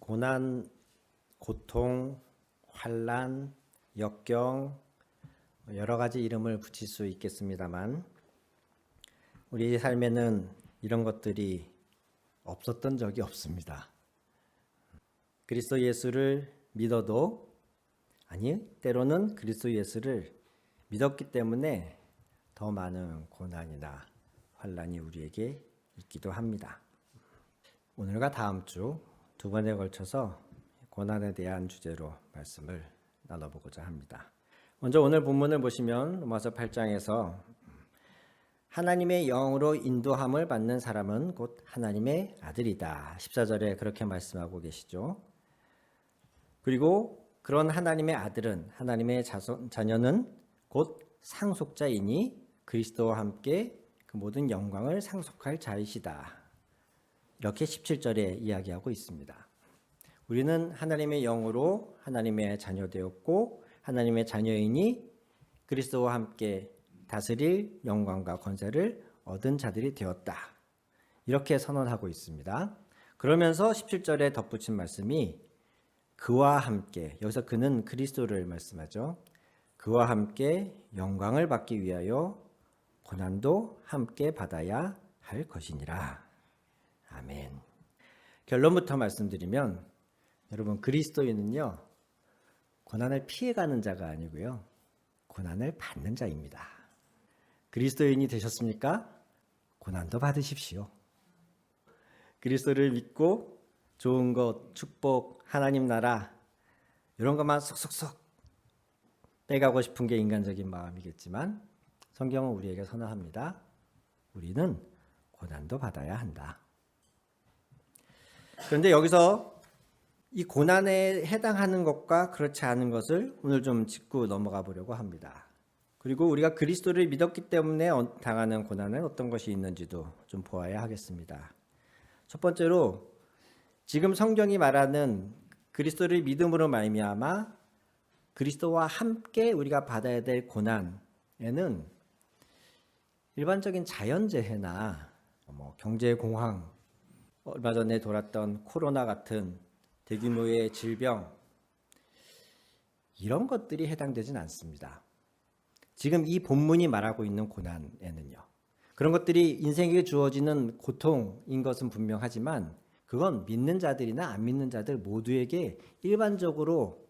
고난, 고통, 환난, 역경 여러 가지 이름을 붙일 수 있겠습니다만 우리 삶에는 이런 것들이 없었던 적이 없습니다. 그리스도 예수를 믿어도 때로는 그리스도 예수를 믿었기 때문에 더 많은 고난이나 환난이 우리에게 있기도 합니다. 오늘과 다음 주 두 번에 걸쳐서 고난에 대한 주제로 말씀을 나눠보고자 합니다. 먼저 오늘 본문을 보시면 로마서 8장에서 하나님의 영으로 인도함을 받는 사람은 곧 하나님의 아들이다. 14절에 그렇게 말씀하고 계시죠. 그리고 그런 하나님의 아들은 하나님의 자녀는 곧 상속자이니 그리스도와 함께 그 모든 영광을 상속할 자이시다. 이렇게 17절에 이야기하고 있습니다. 우리는 하나님의 영으로 하나님의 자녀 되었고 하나님의 자녀이니 그리스도와 함께 다스릴 영광과 권세를 얻은 자들이 되었다. 이렇게 선언하고 있습니다. 그러면서 17절에 덧붙인 말씀이 그와 함께, 여기서 그는 그리스도를 말씀하죠. 그와 함께 영광을 받기 위하여 고난도 함께 받아야 할 것이니라. 아멘. 결론부터 말씀드리면 여러분 그리스도인은요 고난을 피해가는 자가 아니고요 고난을 받는 자입니다. 그리스도인이 되셨습니까? 고난도 받으십시오. 그리스도를 믿고 좋은 것, 축복, 하나님 나라 이런 것만 쏙쏙쏙 빼가고 싶은 게 인간적인 마음이겠지만 성경은 우리에게 선언합니다. 우리는 고난도 받아야 한다. 그런데 여기서 이 고난에 해당하는 것과 그렇지 않은 것을 오늘 좀 짚고 넘어가 보려고 합니다. 그리고 우리가 그리스도를 믿었기 때문에 당하는 고난은 어떤 것이 있는지도 좀 보아야 하겠습니다. 첫 번째로 지금 성경이 말하는 그리스도를 믿음으로 말미암아 그리스도와 함께 우리가 받아야 될 고난에는 일반적인 자연재해나 경제공황, 얼마 전에 돌았던 코로나 같은 대규모의 질병 이런 것들이 해당되진 않습니다. 지금 이 본문이 말하고 있는 고난에는요. 그런 것들이 인생에 주어지는 고통인 것은 분명하지만 그건 믿는 자들이나 안 믿는 자들 모두에게 일반적으로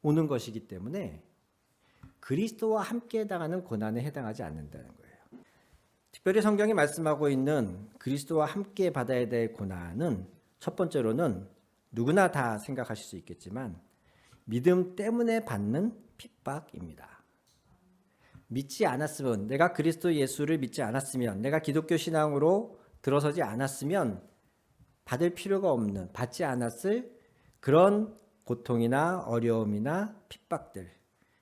오는 것이기 때문에 그리스도와 함께 해당하는 고난에 해당하지 않는다는 거예요. 특별히 성경이 말씀하고 있는 그리스도와 함께 받아야 될 고난은 첫 번째로는 누구나 다 생각하실 수 있겠지만 믿음 때문에 받는 핍박입니다. 믿지 않았으면, 내가 그리스도 예수를 믿지 않았으면, 내가 기독교 신앙으로 들어서지 않았으면 받을 필요가 없는, 받지 않았을 그런 고통이나 어려움이나 핍박들,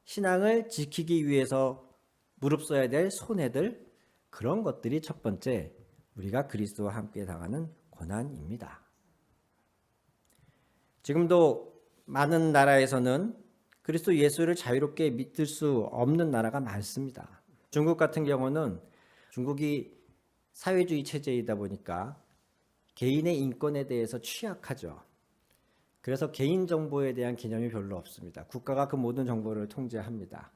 신앙을 지키기 위해서 무릅써야 될 손해들, 그런 것들이 첫 번째 우리가 그리스도와 함께 당하는 고난입니다. 지금도 많은 나라에서는 그리스도 예수를 자유롭게 믿을 수 없는 나라가 많습니다. 중국 같은 경우는 중국이 사회주의 체제이다 보니까 개인의 인권에 대해서 취약하죠. 그래서 개인정보에 대한 개념이 별로 없습니다. 국가가 그 모든 정보를 통제합니다.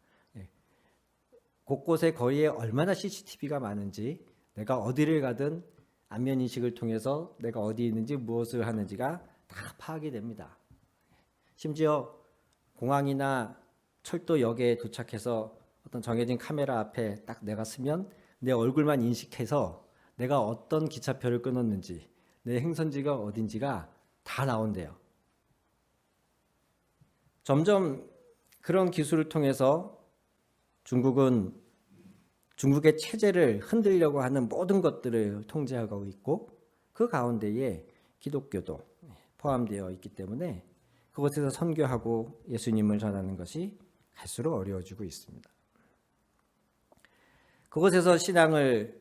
곳곳에 거리에 얼마나 CCTV가 많은지, 내가 어디를 가든 안면인식을 통해서 내가 어디 있는지 무엇을 하는지가 다 파악이 됩니다. 심지어 공항이나 철도역에 도착해서 어떤 정해진 카메라 앞에 딱 내가 서면 내 얼굴만 인식해서 내가 어떤 기차표를 끊었는지, 내 행선지가 어딘지가 다 나온대요. 점점 그런 기술을 통해서 중국의 체제를 흔들려고 하는 모든 것들을 통제하고 있고 그 가운데에 기독교도 포함되어 있기 때문에 그곳에서 선교하고 예수님을 전하는 것이 갈수록 어려워지고 있습니다. 그곳에서 신앙을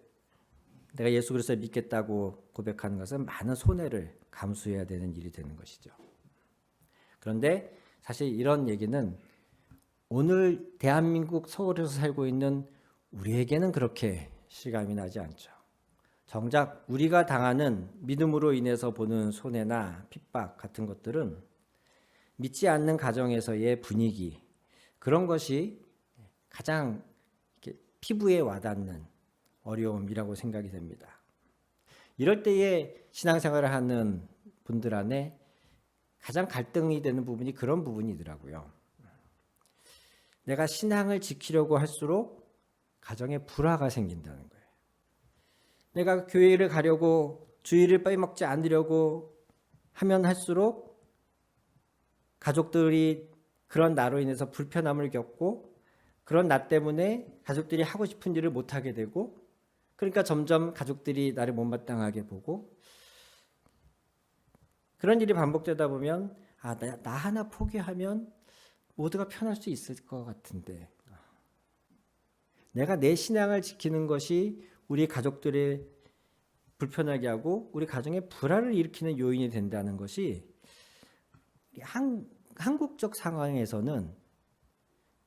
내가 예수 그리스도를 믿겠다고 고백하는 것은 많은 손해를 감수해야 되는 일이 되는 것이죠. 그런데 사실 이런 얘기는 오늘 대한민국 서울에서 살고 있는 우리에게는 그렇게 실감이 나지 않죠. 정작 우리가 당하는 믿음으로 인해서 보는 손해나 핍박 같은 것들은 믿지 않는 가정에서의 분위기, 그런 것이 가장 피부에 와닿는 어려움이라고 생각이 됩니다. 이럴 때에 신앙생활을 하는 분들 안에 가장 갈등이 되는 부분이 그런 부분이더라고요. 내가 신앙을 지키려고 할수록 가정에 불화가 생긴다는 거예요. 내가 교회를 가려고 주일을 빼먹지 않으려고 하면 할수록 가족들이 그런 나로 인해서 불편함을 겪고 그런 나 때문에 가족들이 하고 싶은 일을 못하게 되고 그러니까 점점 가족들이 나를 못마땅하게 보고 그런 일이 반복되다 보면 나 하나 포기하면 모두가 편할 수 있을 것 같은데 내가 내 신앙을 지키는 것이 우리 가족들을 불편하게 하고 우리 가정에 불화를 일으키는 요인이 된다는 것이 한국적 상황에서는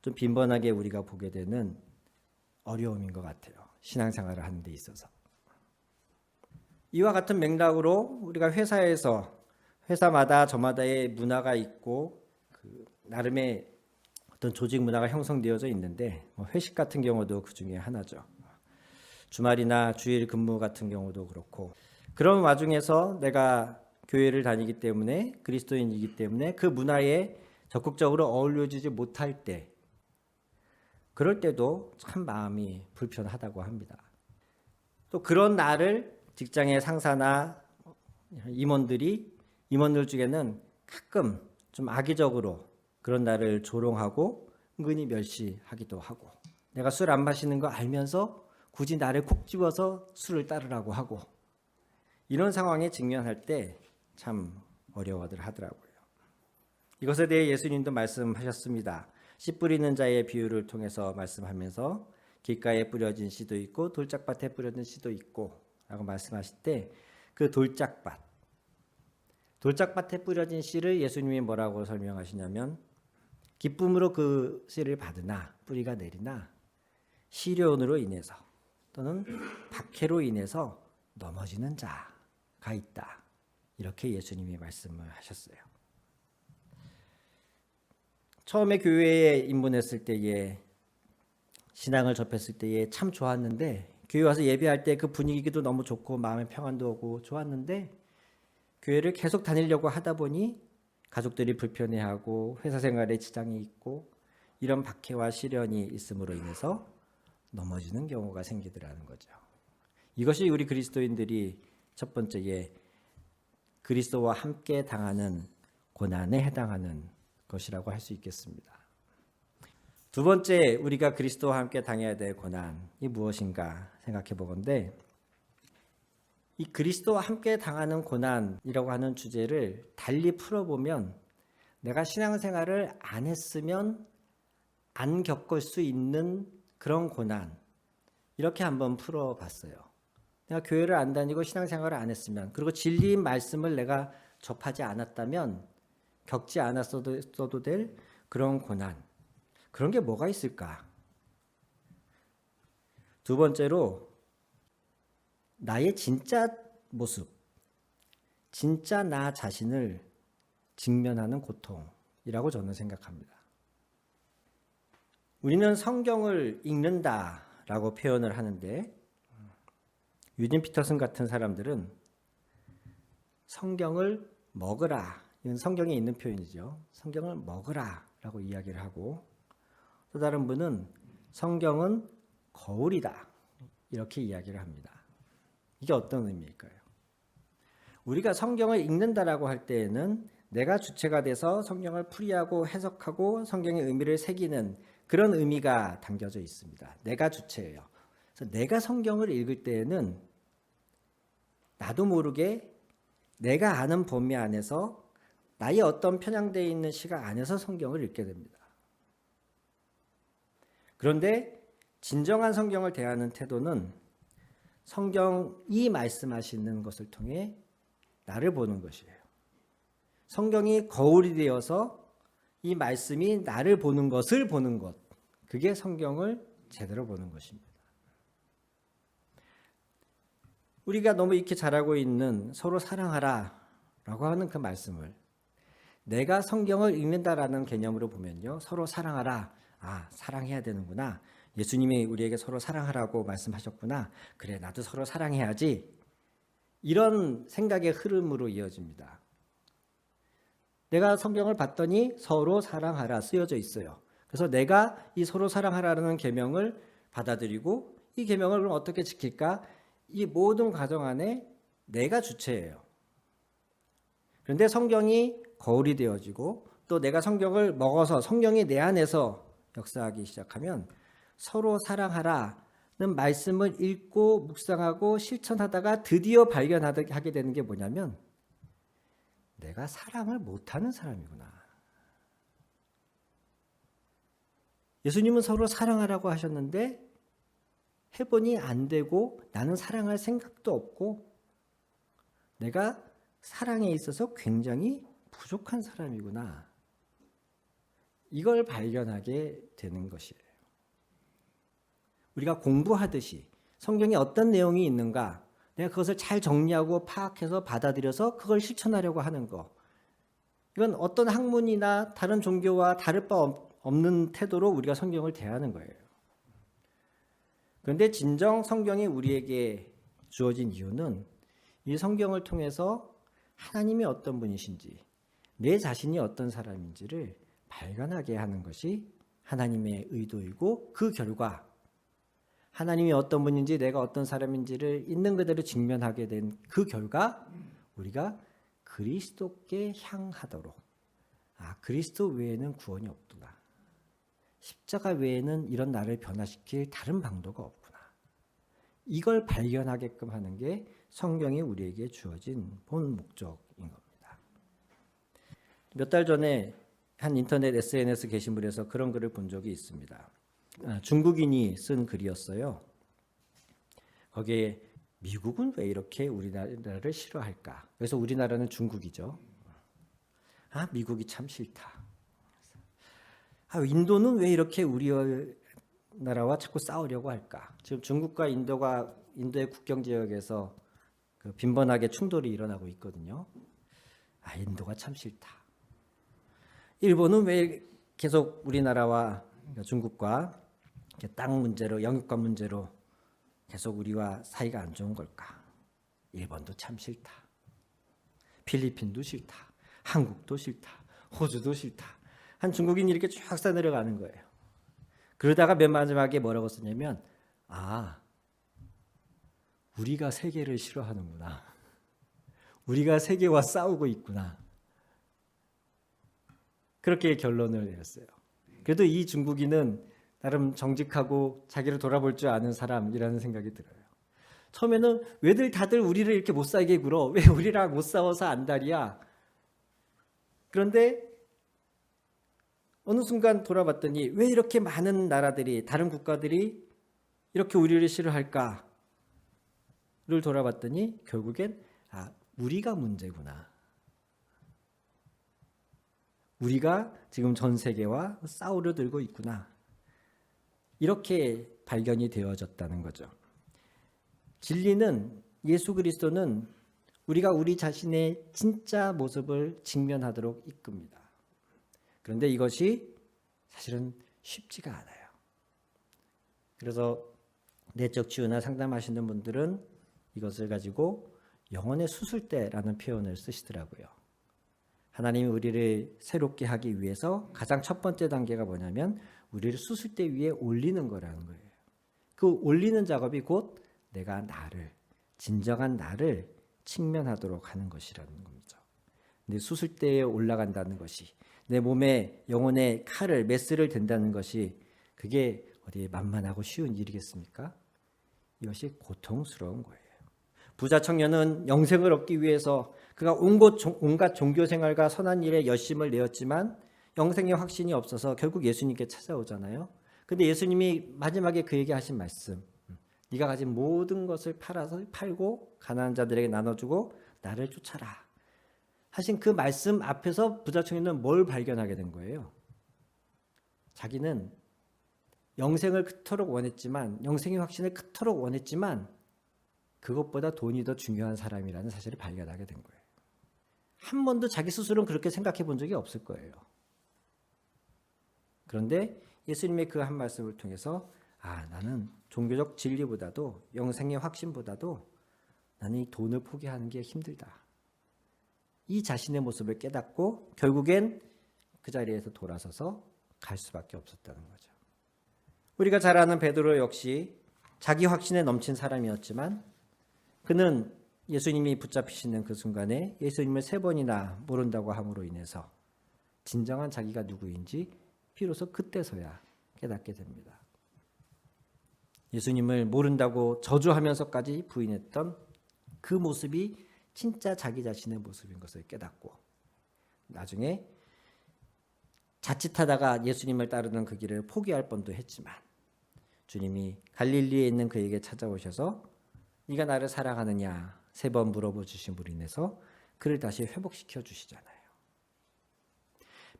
좀 빈번하게 우리가 보게 되는 어려움인 것 같아요. 신앙생활을 하는 데 있어서. 이와 같은 맥락으로 우리가 회사마다 저마다의 문화가 있고 나름의 어떤 조직 문화가 형성되어져 있는데 회식 같은 경우도 그 중에 하나죠. 주말이나 주일 근무 같은 경우도 그렇고 그런 와중에서 내가 교회를 다니기 때문에 그리스도인이기 때문에 그 문화에 적극적으로 어울려지지 못할 때 그럴 때도 참 마음이 불편하다고 합니다. 또 그런 나를 직장의 상사나 임원들 중에는 가끔 좀 악의적으로 그런 나를 조롱하고 은근히 멸시하기도 하고 내가 술 안 마시는 거 알면서 굳이 나를 콕 집어서 술을 따르라고 하고 이런 상황에 직면할 때 참 어려워들 하더라고요. 이것에 대해 예수님도 말씀하셨습니다. 씨 뿌리는 자의 비유를 통해서 말씀하면서 길가에 뿌려진 씨도 있고 돌짝밭에 뿌려진 씨도 있고 라고 말씀하실 때 그 돌짝밭에 뿌려진 씨를 예수님이 뭐라고 설명하시냐면 기쁨으로 그 씨를 받으나 뿌리가 내리나 시련으로 인해서 또는 박해로 인해서 넘어지는 자가 있다. 이렇게 예수님이 말씀을 하셨어요. 처음에 교회에 입문했을 때에 신앙을 접했을 때에 참 좋았는데 교회 와서 예배할 때 그 분위기도 너무 좋고 마음의 평안도 오고 좋았는데 교회를 계속 다니려고 하다 보니 가족들이 불편해하고 회사 생활에 지장이 있고 이런 박해와 시련이 있음으로 인해서 넘어지는 경우가 생기더라는 거죠. 이것이 우리 그리스도인들이 첫 번째에 그리스도와 함께 당하는 고난에 해당하는 것이라고 할 수 있겠습니다. 두 번째 우리가 그리스도와 함께 당해야 될 고난이 무엇인가 생각해 보건대 이 그리스도와 함께 당하는 고난이라고 하는 주제를 달리 풀어보면 내가 신앙생활을 안 했으면 안 겪을 수 있는 그런 고난 이렇게 한번 풀어봤어요. 내가 교회를 안 다니고 신앙생활을 안 했으면 그리고 진리의 말씀을 내가 접하지 않았다면 겪지 않았어도 될 그런 고난 그런 게 뭐가 있을까? 두 번째로 나의 진짜 모습 진짜 나 자신을 직면하는 고통이라고 저는 생각합니다. 우리는 성경을 읽는다라고 표현을 하는데 유진 피터슨 같은 사람들은 성경을 먹으라, 이건 성경에 있는 표현이죠. 성경을 먹으라라고 이야기를 하고 또 다른 분은 성경은 거울이다 이렇게 이야기를 합니다. 이게 어떤 의미일까요? 우리가 성경을 읽는다라고 할 때에는 내가 주체가 돼서 성경을 풀이하고 해석하고 성경의 의미를 새기는 그런 의미가 담겨져 있습니다. 내가 주체예요. 그래서 내가 성경을 읽을 때에는 나도 모르게 내가 아는 범위 안에서 나의 어떤 편향되어 있는 시각 안에서 성경을 읽게 됩니다. 그런데 진정한 성경을 대하는 태도는 성경이 말씀하시는 것을 통해 나를 보는 것이에요. 성경이 거울이 되어서 이 말씀이 나를 보는 것을 보는 것, 그게 성경을 제대로 보는 것입니다. 우리가 너무 이렇게 잘하고 있는 서로 사랑하라 라고 하는 그 말씀을 내가 성경을 읽는다라는 개념으로 보면요. 서로 사랑하라. 아, 사랑해야 되는구나. 예수님이 우리에게 서로 사랑하라고 말씀하셨구나. 그래, 나도 서로 사랑해야지. 이런 생각의 흐름으로 이어집니다. 내가 성경을 봤더니 서로 사랑하라 쓰여져 있어요. 그래서 내가 이 서로 사랑하라는 계명을 받아들이고 이 계명을 그럼 어떻게 지킬까? 이 모든 과정 안에 내가 주체예요. 그런데 성경이 거울이 되어지고 또 내가 성경을 먹어서 성경이 내 안에서 역사하기 시작하면 서로 사랑하라는 말씀을 읽고 묵상하고 실천하다가 드디어 발견하게 되는 게 뭐냐면 내가 사랑을 못하는 사람이구나. 예수님은 서로 사랑하라고 하셨는데 해보니 안 되고 나는 사랑할 생각도 없고 내가 사랑에 있어서 굉장히 부족한 사람이구나. 이걸 발견하게 되는 것이에요. 우리가 공부하듯이 성경에 어떤 내용이 있는가 내가 그것을 잘 정리하고 파악해서 받아들여서 그걸 실천하려고 하는 거. 이건 어떤 학문이나 다른 종교와 다를 바 없는 태도로 우리가 성경을 대하는 거예요. 그런데 진정 성경이 우리에게 주어진 이유는 이 성경을 통해서 하나님이 어떤 분이신지 내 자신이 어떤 사람인지를 발견하게 하는 것이 하나님의 의도이고 그 결과 하나님이 어떤 분인지 내가 어떤 사람인지를 있는 그대로 직면하게 된 그 결과 우리가 그리스도께 향하도록 그리스도 외에는 구원이 없구나. 십자가 외에는 이런 나를 변화시킬 다른 방도가 없구나. 이걸 발견하게끔 하는 게 성경이 우리에게 주어진 본 목적인 겁니다. 몇 달 전에 한 인터넷 SNS 게시물에서 그런 글을 본 적이 있습니다. 중국인이 쓴 글이었어요. 거기에 미국은 왜 이렇게 우리나라를 싫어할까? 그래서 우리나라는 중국이죠. 미국이 참 싫다. 인도는 왜 이렇게 우리나라와 자꾸 싸우려고 할까? 지금 중국과 인도의 국경 지역에서 빈번하게 충돌이 일어나고 있거든요. 인도가 참 싫다. 일본은 왜 계속 우리나라와 중국과 땅 문제로 영유권 문제로 계속 우리와 사이가 안 좋은 걸까? 일본도 참 싫다. 필리핀도 싫다. 한국도 싫다. 호주도 싫다. 한 중국인이 이렇게 쭉 써내려가는 거예요. 그러다가 맨 마지막에 뭐라고 쓰냐면 우리가 세계를 싫어하는구나. 우리가 세계와 싸우고 있구나. 그렇게 결론을 내렸어요. 그래도 이 중국인은 나름 정직하고 자기를 돌아볼 줄 아는 사람이라는 생각이 들어요. 처음에는 왜들 다들 우리를 이렇게 못 살게 굴어? 왜 우리랑 못 싸워서 안달이야? 그런데 어느 순간 돌아봤더니 왜 이렇게 많은 나라들이 다른 국가들이 이렇게 우리를 싫어할까를 돌아봤더니 결국엔 우리가 문제구나. 우리가 지금 전 세계와 싸우려 들고 있구나. 이렇게 발견이 되어졌다는 거죠. 진리는 예수 그리스도는 우리가 우리 자신의 진짜 모습을 직면하도록 이끕니다. 그런데 이것이 사실은 쉽지가 않아요. 그래서 내적 치유나 상담하시는 분들은 이것을 가지고 영혼의 수술대라는 표현을 쓰시더라고요. 하나님이 우리를 새롭게 하기 위해서 가장 첫 번째 단계가 뭐냐면 우리를 수술대 위에 올리는 거라는 거예요. 그 올리는 작업이 곧 내가 나를 진정한 나를 직면하도록 하는 것이라는 겁니다. 근데 수술대에 올라간다는 것이 내 몸에 영혼의 칼을 메스를 댄다는 것이 그게 어디 만만하고 쉬운 일이겠습니까? 이것이 고통스러운 거예요. 부자 청년은 영생을 얻기 위해서 그가 온갖 종교 생활과 선한 일에 열심을 내었지만 영생의 확신이 없어서 결국 예수님께 찾아오잖아요. 근데 예수님이 마지막에 그에게 하신 말씀, 네가 가진 모든 것을 팔고 가난한 자들에게 나눠주고 나를 쫓아라 하신 그 말씀 앞에서 부자 청년은 뭘 발견하게 된 거예요? 자기는 영생을 그토록 원했지만 영생의 확신을 그토록 원했지만 그것보다 돈이 더 중요한 사람이라는 사실을 발견하게 된 거예요. 한 번도 자기 스스로는 그렇게 생각해 본 적이 없을 거예요. 그런데 예수님의 그 한 말씀을 통해서 나는 종교적 진리보다도 영생의 확신보다도 나는 이 돈을 포기하는 게 힘들다. 이 자신의 모습을 깨닫고 결국엔 그 자리에서 돌아서서 갈 수밖에 없었다는 거죠. 우리가 잘 아는 베드로 역시 자기 확신에 넘친 사람이었지만 그는 예수님이 붙잡히시는 그 순간에 예수님을 3번이나 모른다고 함으로 인해서 진정한 자기가 누구인지 비로소 그때서야 깨닫게 됩니다. 예수님을 모른다고 저주하면서까지 부인했던 그 모습이 진짜 자기 자신의 모습인 것을 깨닫고 나중에 자칫하다가 예수님을 따르는 그 길을 포기할 뻔도 했지만 주님이 갈릴리에 있는 그에게 찾아오셔서 네가 나를 사랑하느냐 3번 물어보 주심으로 인해서 그를 다시 회복시켜 주시잖아요.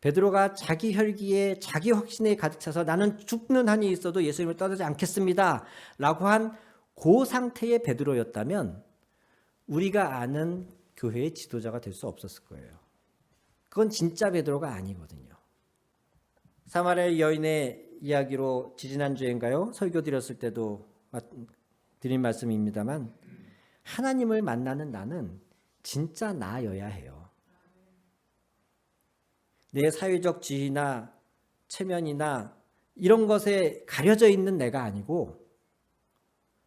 베드로가 자기 혈기에 자기 확신에 가득 차서 나는 죽는 한이 있어도 예수님을 떠나지 않겠습니다 라고 한 그 상태의 베드로였다면 우리가 아는 교회의 지도자가 될 수 없었을 거예요. 그건 진짜 베드로가 아니거든요. 사마리아 여인의 이야기로 지지난주인가요? 설교 드렸을 때도 드린 말씀입니다만 하나님을 만나는 나는 진짜 나여야 해요. 내 사회적 지위나 체면이나 이런 것에 가려져 있는 내가 아니고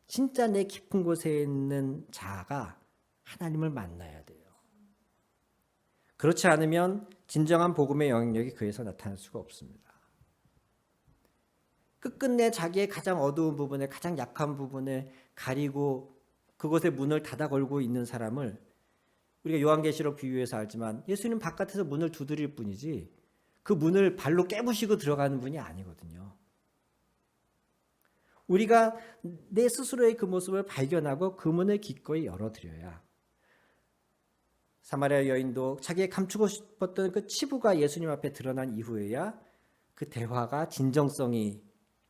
진짜 내 깊은 곳에 있는 자아가 하나님을 만나야 돼요. 그렇지 않으면 진정한 복음의 영향력이 그에서 나타날 수가 없습니다. 끝끝내 자기의 가장 어두운 부분에 가장 약한 부분에 가리고 그것에 문을 닫아 걸고 있는 사람을 우리가 요한계시록 비유해서 알지만 예수님 바깥에서 문을 두드릴 뿐이지 그 문을 발로 깨부시고 들어가는 분이 아니거든요. 우리가 내 스스로의 그 모습을 발견하고 그 문을 기꺼이 열어드려야 사마리아 여인도 자기의 감추고 싶었던 그 치부가 예수님 앞에 드러난 이후에야 그 대화가 진정성이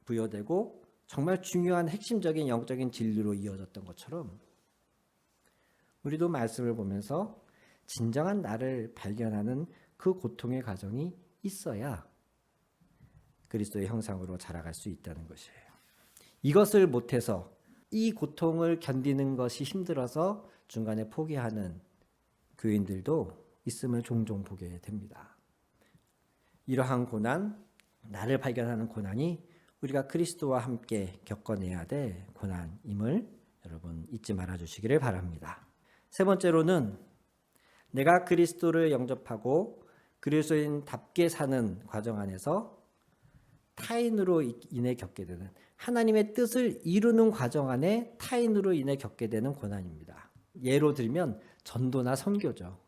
부여되고 정말 중요한 핵심적인 영적인 진리로 이어졌던 것처럼 우리도 말씀을 보면서 진정한 나를 발견하는 그 고통의 과정이 있어야 그리스도의 형상으로 자라갈 수 있다는 것이에요. 이것을 못해서 이 고통을 견디는 것이 힘들어서 중간에 포기하는 교인들도 있음을 종종 보게 됩니다. 이러한 고난, 나를 발견하는 고난이 우리가 그리스도와 함께 겪어내야 될 고난임을 여러분 잊지 말아주시기를 바랍니다. 3번째로는 내가 그리스도를 영접하고 그리스도인답게 사는 과정 안에서 타인으로 인해 겪게 되는 하나님의 뜻을 이루는 과정 안에 타인으로 인해 겪게 되는 고난입니다. 예로 들면 전도나 선교죠.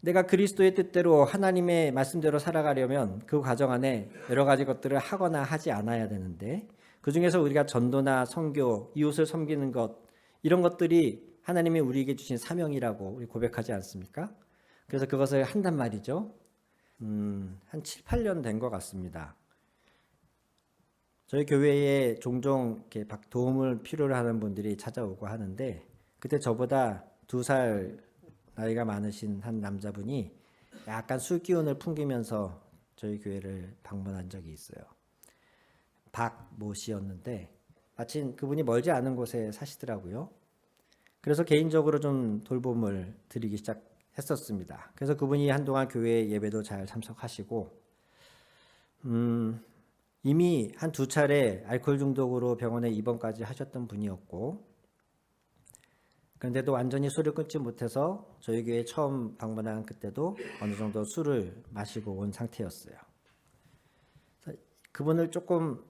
내가 그리스도의 뜻대로 하나님의 말씀대로 살아가려면 그 과정 안에 여러 가지 것들을 하거나 하지 않아야 되는데 그중에서 우리가 전도나 선교, 이웃을 섬기는 것 이런 것들이 하나님이 우리에게 주신 사명이라고 우리 고백하지 않습니까? 그래서 그것을 한단 말이죠. 한 7, 8년 된 것 같습니다. 저희 교회에 종종 이렇게 도움을 필요로 하는 분들이 찾아오고 하는데 그때 저보다 2살 나이가 많으신 한 남자분이 약간 술 기운을 풍기면서 저희 교회를 방문한 적이 있어요. 박모 씨였는데 마침 그분이 멀지 않은 곳에 사시더라고요. 그래서 개인적으로 좀 돌봄을 드리기 시작했었습니다. 그래서 그분이 한동안 교회 예배도 잘 참석하시고 이미 한 2차례 알코올 중독으로 병원에 입원까지 하셨던 분이었고 그런데도 완전히 술을 끊지 못해서 저희 교회에 처음 방문한 그때도 어느 정도 술을 마시고 온 상태였어요. 그분을 조금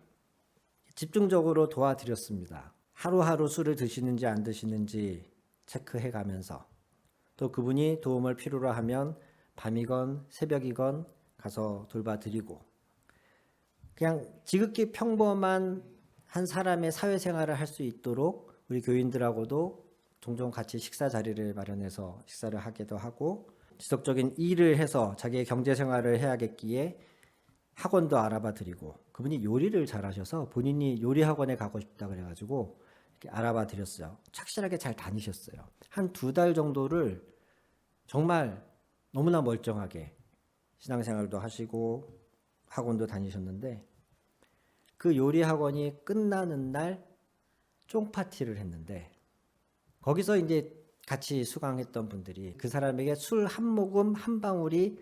집중적으로 도와드렸습니다. 하루하루 술을 드시는지 안 드시는지 체크해 가면서 또 그분이 도움을 필요로 하면 밤이건 새벽이건 가서 돌봐드리고 그냥 지극히 평범한 한 사람의 사회생활을 할 수 있도록 우리 교인들하고도 종종 같이 식사 자리를 마련해서 식사를 하기도 하고 지속적인 일을 해서 자기의 경제생활을 해야겠기에 학원도 알아봐 드리고 그분이 요리를 잘하셔서 본인이 요리 학원에 가고 싶다 그래가지고 알아봐 드렸어요. 착실하게 잘 다니셨어요. 한 2달 정도를 정말 너무나 멀쩡하게 신앙생활도 하시고 학원도 다니셨는데 그 요리 학원이 끝나는 날 쫑파티를 했는데 거기서 이제 같이 수강했던 분들이 그 사람에게 술 한 모금 한 방울이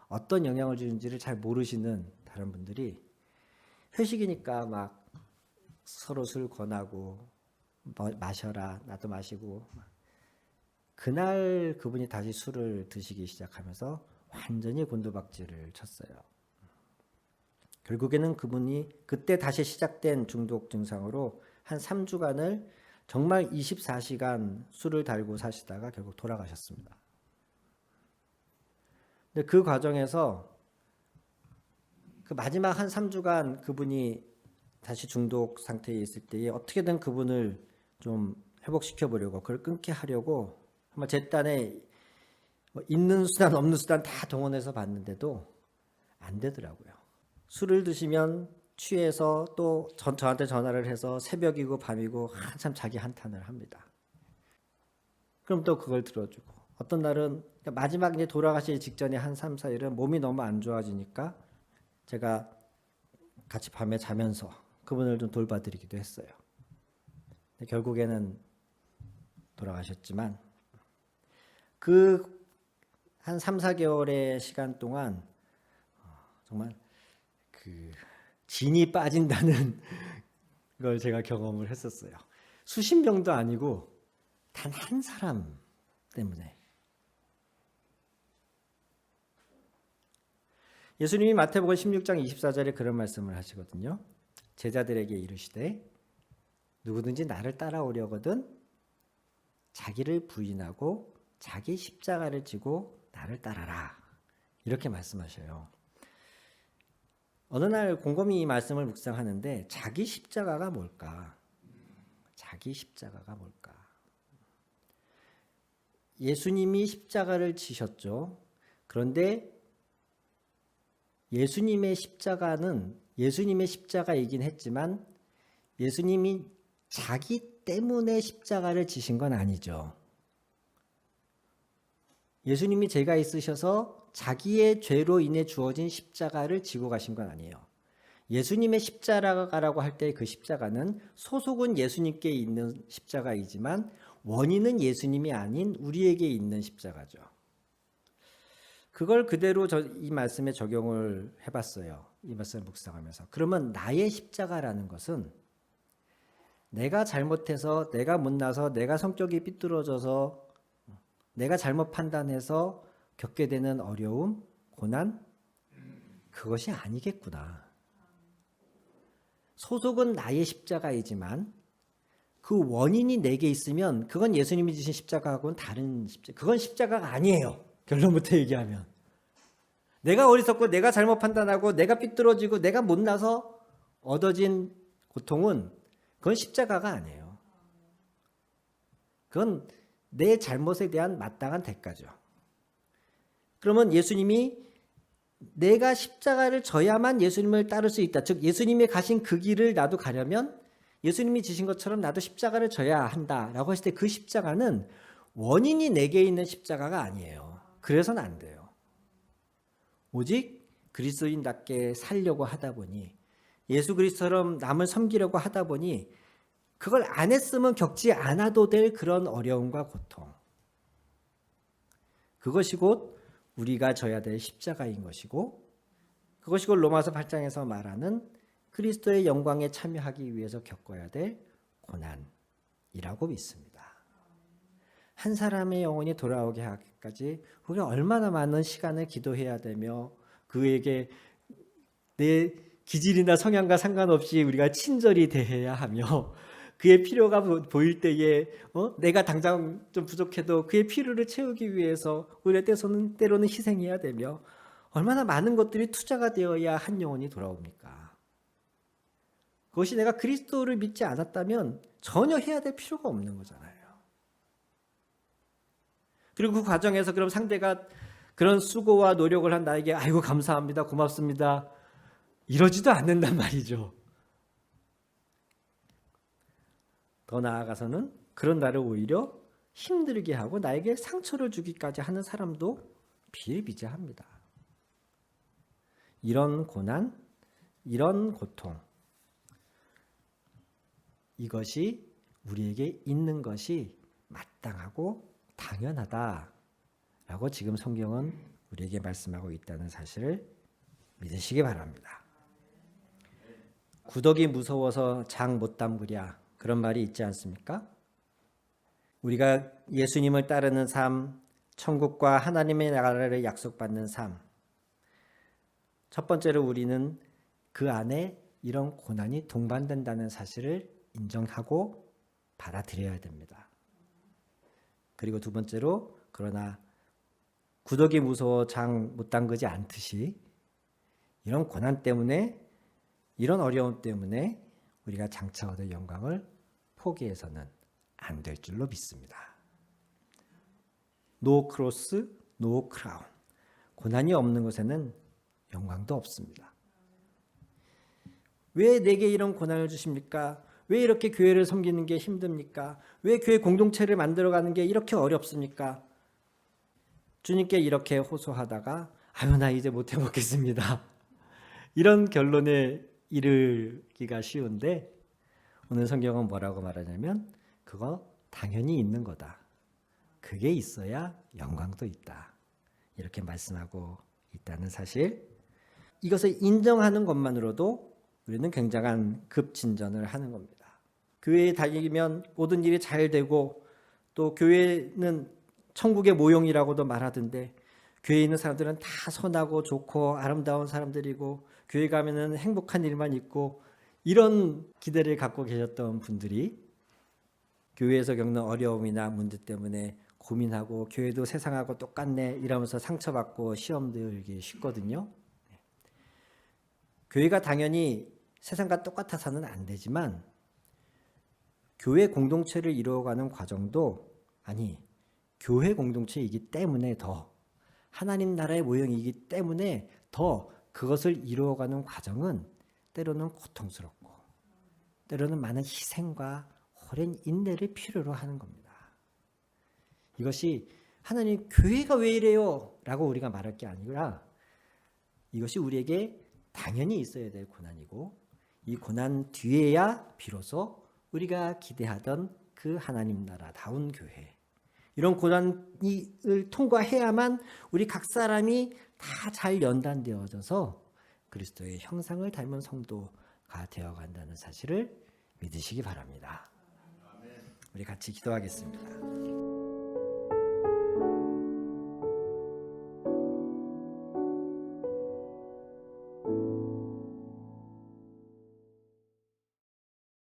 어떤 영향을 주는지를 잘 모르시는 다른 분들이 회식이니까 막 서로 술 권하고 마셔라 나도 마시고 그날 그분이 다시 술을 드시기 시작하면서 완전히 곤두박질을 쳤어요. 결국에는 그분이 그때 다시 시작된 중독 증상으로 한 3주간을 정말 24시간 술을 달고 사시다가 결국 돌아가셨습니다. 근데 그 과정에서 그 마지막 한 3주간 그분이 다시 중독 상태에 있을 때에 어떻게든 그분을 좀 회복시켜 보려고 그걸 끊게 하려고 한번 제 딴에 있는 수단 없는 수단 다 동원해서 봤는데도 안 되더라고요. 술을 드시면 취해서 또 저한테 전화를 해서 새벽이고 밤이고 한참 자기 한탄을 합니다. 그럼 또 그걸 들어주고 어떤 날은 마지막 이제 돌아가실 직전에 한 3, 4일은 몸이 너무 안 좋아지니까 제가 같이 밤에 자면서 그분을 좀 돌봐드리기도 했어요. 결국에는 돌아가셨지만 그 한 3, 4개월의 시간 동안 정말 그 진이 빠진다는 걸 제가 경험을 했었어요. 수십 명도 아니고 단 한 사람 때문에. 예수님이 마태복음 16장 24절에 그런 말씀을 하시거든요. 제자들에게 이르시되 누구든지 나를 따라오려거든 자기를 부인하고 자기 십자가를 지고 나를 따라라. 이렇게 말씀하셔요. 어느 날 곰곰이 이 말씀을 묵상하는데 자기 십자가가 뭘까? 자기 십자가가 뭘까? 예수님이 십자가를 지셨죠. 그런데 예수님의 십자가는 예수님의 십자가이긴 했지만 예수님이 자기 때문에 십자가를 지신 건 아니죠. 예수님이 죄가 있으셔서 자기의 죄로 인해 주어진 십자가를 지고 가신 건 아니에요. 예수님의 십자가라고 할 때 그 십자가는 소속은 예수님께 있는 십자가이지만 원인은 예수님이 아닌 우리에게 있는 십자가죠. 그걸 그대로 이 말씀에 적용을 해봤어요. 이 말씀을 묵상하면서. 그러면 나의 십자가라는 것은 내가 잘못해서, 내가 못나서, 내가 성격이 삐뚤어져서, 내가 잘못 판단해서 겪게 되는 어려움, 고난, 그것이 아니겠구나. 소속은 나의 십자가이지만 그 원인이 내게 있으면 그건 예수님이 지신 십자가하고는 다른 십자가, 그건 십자가가 아니에요. 결론부터 얘기하면. 내가 어리석고 내가 잘못 판단하고 내가 삐뚤어지고 내가 못나서 얻어진 고통은 그건 십자가가 아니에요. 그건 내 잘못에 대한 마땅한 대가죠. 그러면 예수님이 내가 십자가를 져야만 예수님을 따를 수 있다. 즉 예수님이 가신 그 길을 나도 가려면 예수님이 지신 것처럼 나도 십자가를 져야 한다라고 했을 때 그 십자가는 원인이 내게 있는 십자가가 아니에요. 그래서는 안 돼요. 오직 그리스도인답게 살려고 하다 보니 예수 그리스도처럼 남을 섬기려고 하다 보니 그걸 안 했으면 겪지 않아도 될 그런 어려움과 고통. 그것이 곧 우리가 져야 될 십자가인 것이고 그것이 곧 로마서 8장에서 말하는 그리스도의 영광에 참여하기 위해서 겪어야 될 고난이라고 믿습니다. 한 사람의 영혼이 돌아오게 하기까지 우리가 얼마나 많은 시간을 기도해야 되며 그에게 내 기질이나 성향과 상관없이 우리가 친절히 대해야 하며 그의 필요가 보일 때에 내가 당장 좀 부족해도 그의 필요를 채우기 위해서 우리가 때로는 희생해야 되며 얼마나 많은 것들이 투자가 되어야 한 영혼이 돌아옵니까? 그것이 내가 그리스도를 믿지 않았다면 전혀 해야 될 필요가 없는 거잖아요. 그리고 그 과정에서 그럼 상대가 그런 수고와 노력을 한 나에게 아이고 감사합니다, 고맙습니다 이러지도 않는단 말이죠. 더 나아가서는 그런 나를 오히려 힘들게 하고 나에게 상처를 주기까지 하는 사람도 비일비재합니다. 이런 고난, 이런 고통, 이것이 우리에게 있는 것이 마땅하고 당연하다라고 지금 성경은 우리에게 말씀하고 있다는 사실을 믿으시기 바랍니다. 구덕이 무서워서 장 못 담그랴, 그런 말이 있지 않습니까? 우리가 예수님을 따르는 삶, 천국과 하나님의 나라를 약속받는 삶, 첫 번째로 우리는 그 안에 이런 고난이 동반된다는 사실을 인정하고 받아들여야 됩니다. 그리고 두 번째로, 그러나 구덕이 무서워 장 못 담그지 않듯이 이런 고난 때문에, 이런 어려움 때문에 우리가 장차 얻을 영광을 포기해서는 안 될 줄로 믿습니다. No cross, no crown. 고난이 없는 곳에는 영광도 없습니다. 왜 내게 이런 고난을 주십니까? 왜 이렇게 교회를 섬기는 게 힘듭니까? 왜 교회 공동체를 만들어가는 게 이렇게 어렵습니까? 주님께 이렇게 호소하다가 아유 나 이제 못 해먹겠습니다. 이런 결론에 이르기가 쉬운데 오늘 성경은 뭐라고 말하냐면 그거 당연히 있는 거다. 그게 있어야 영광도 있다. 이렇게 말씀하고 있다는 사실. 이것을 인정하는 것만으로도 우리는 굉장한 급진전을 하는 겁니다. 교회에 다니면 모든 일이 잘 되고 또 교회는 천국의 모형이라고도 말하던데 교회에 있는 사람들은 다 선하고 좋고 아름다운 사람들이고 교회 가면은 행복한 일만 있고 이런 기대를 갖고 계셨던 분들이 교회에서 겪는 어려움이나 문제 때문에 고민하고 교회도 세상하고 똑같네 이러면서 상처받고 시험 들기 쉽거든요. 교회가 당연히 세상과 똑같아서는 안 되지만 교회 공동체를 이루어가는 과정도 교회 공동체이기 때문에 더 하나님 나라의 모형이기 때문에 더 그것을 이루어가는 과정은 때로는 고통스럽고 때로는 많은 희생과 오랜 인내를 필요로 하는 겁니다. 이것이 하나님 교회가 왜 이래요? 라고 우리가 말할 게 아니라 이것이 우리에게 당연히 있어야 될 고난이고 이 고난 뒤에야 비로소 우리가 기대하던 그 하나님 나라다운 교회, 이런 고난을 통과해야만 우리 각 사람이 다 잘 연단되어져서 그리스도의 형상을 닮은 성도가 되어간다는 사실을 믿으시기 바랍니다. 우리 같이 기도하겠습니다.